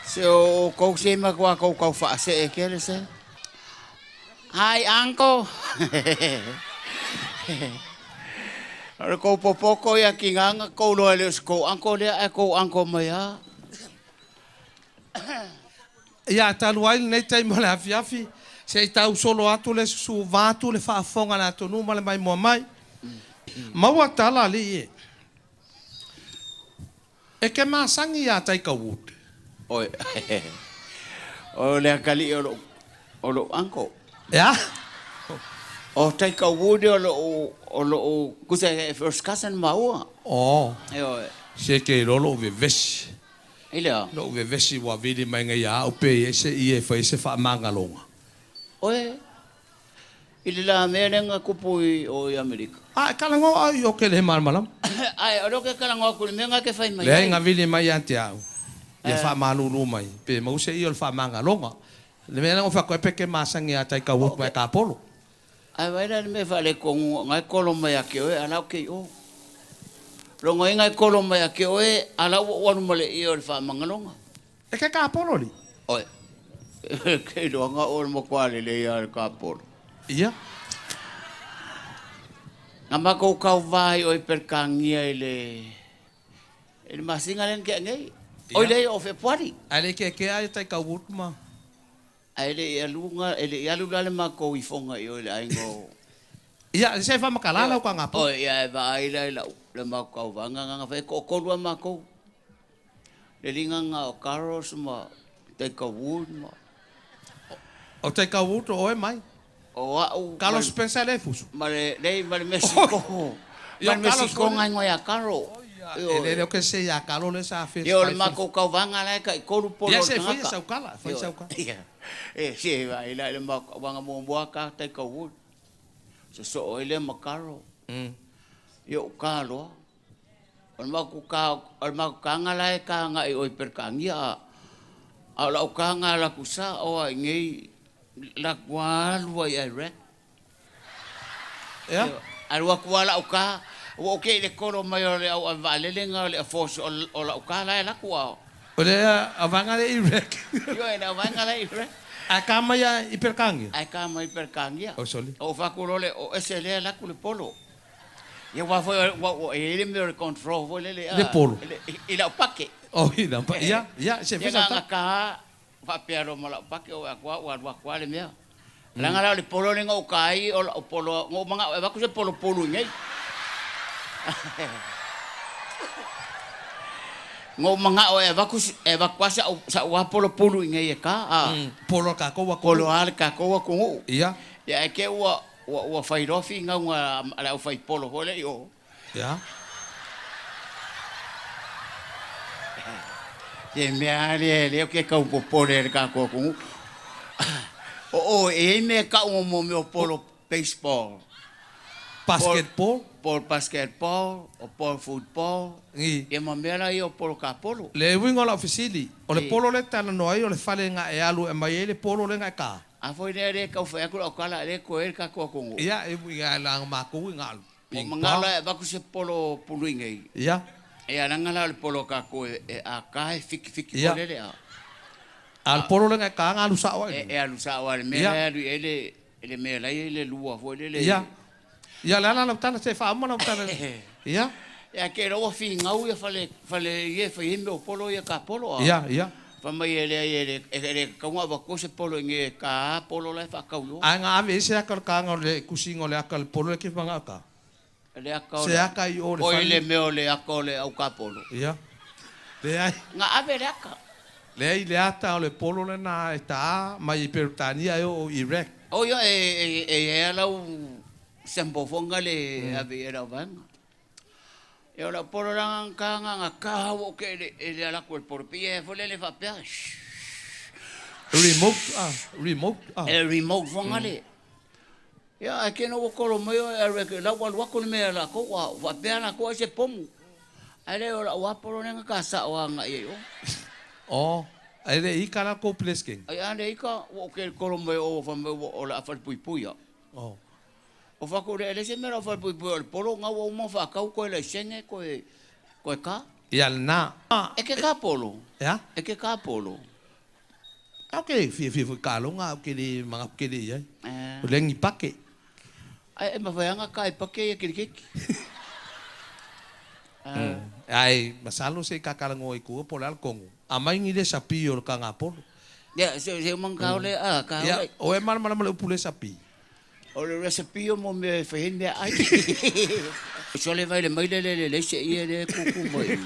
Se o kou se ma kou wha se e kere se. Hi, uncle. Ora kou popoko ia ki nganga kou loa leo se kou uncle lea e kou uncle mai a. Ia talu ai nei tai mo le afiafi. Se tau solo atu le su vatu le whaafonga na tonu ma le mai mua mai. Maua tala li e. E ke masangi ia tai ka wut. Oi. O lea kali o lo uncle. Ia? O tai ka wudi o lo kusa first cousin maua. Oh. Eo. Se ke lolo ve vesi. Ilea. Lo ve vesi wa vidi mai ngai a o pe ese i e fa ese fa manga longa. Oe. Ile la merenga kupui o i Amerika. Ah, kalango ai o ke le marmalam. Ai, oro ke kalango ku menga ke fai mai. Le nga vidi mai ante au. Ia fa malulu mai. Pe mau se i o fa manga longa. Le mena o fa ko pe ke masangi a tai ka wut mai ka polo. Ai vai na me fale ko ngai kolo mai ake oe ala ke o. Rongo ngai kolo mai ake oe ala o male i o fa mangalonga. E ke ka polo li. Oe. Ke do nga o mo kwale le ia ka polo. Ia. Ngama ko kau vai o perkangia ile. Ele masinga len ke ngai. Oi le o fe pari. Ale ke ai tai ka wut ma. Ele ia lunga, ele ia lunga le mako i fonga i o le aingo. Ia, se fa makalala o ka ngapo. O ia va ai le mako vanga nga fe ko kolua mako. Le linga nga o caros ma te ka wood ma. O tai ka wut o e mai. O au Carlos Spencer le fusu. Mare Mexico. Ia Mexico nga ngo ya caro. Ele o que se ya caro le sa fe. Yo le mako ka vanga la ka koru polo. Ia se foi sa kala, foi sa kala. Si va ila le mako vanga mo ka te ka wood. So ele makaro. Yo kalo. Al mako ka nga la ka nga i oi perkangia. Ala o ka nga la kusa o ngai la kualua i Iraq. Ia? Alua kuala o ka. O ke le koro mai o le au valele nga le force o la o ka la la kua. O le avanga le Iraq. Yo era vanga la Iraq. A kama ya hiperkangia. Ai ka mai perkangia. O soli. O fakuro le o ese le la kule polo. Ia wa foi o ele me control foi le Le polo. Ila o pake. O ida pa. Ia, se fe sa ta. Ka fa pero mala pake o wa le mea. Langa la le polo le ngo kai o polo ngo manga va ku se polo ngai. Ngo manga o va ku sa wa polo ngai ka. Polo ka ko wa Polo al ka ko wa ku. Ia. Ya ke wa fai rofi nga ala fai polo hole yo. Ia. Ye me ale ke ka po pole ka ko ku. O me ka mo polo baseball. Basketball. Por basketball o por football. Ngi. E mo mera yo por ka polo. Le wingo la ofisili. O le polo le tana no ai o le fale nga e alu e mai le polo le nga ka. A foi le ka fa ko kala le ko el ka ko ko. Ia e winga la ma ko winga alu. Mangala va ku se polo ngai. Ia. E ananga le polo ka ko a ka fiki pole le a. Al polo le nga ka alu sa wa. E alu sa wa me ele me la ele lua foi le. Ia. Ia la na tana se fa amana tana. Ia. Ya que ro fi ngau ya fale ye fa yendo polo ya ka polo. Ia, ia. Fa mai ele ka wa ko se polo nge ka polo la fa ka u. Anga ave se akal ka ngole kusingo le akal polo ke fanga ka. Le aka. Se aka i ore fa. O ile me o le aka le au ka polo. Ia. Le ai. Nga ave le aka. Le ai le ata o le polo le na esta mai pertania o Iraq. O yo ala sembo fonga le ave era van. E ora polo lang ka nga ka o ke ele ala ko por pie fo le fa pe. Remote. El remote fonga le. Ya ke no ko lo mo e la wa ko me la ko wa pe na ko se pom. Ale ora wa polo nga ka sa wa nga yo. Oh, ele i kana ko plesking. Ai ande ika o ke ko lo mo o fa me o la fa pui pui. Oh. O fa ko le se me la fa pui pui polo nga o mo fa ka ko le sene ko ka. Y al na. E ke ka polo. Ya? E ke ka polo. Okay, fia kalonga o kili mga kili ai. Ulengi pake. Ai mawaianga kai pake kiki. Ai, masalo se kakalango iku pola kongo. Amai ngide sapi o kanga polo. Ya, se mangkaule kaule. Ya, o e mal upule sapi. O le recipe mo me fehinde ai. Sole vai le mai le se ia le kuku mai.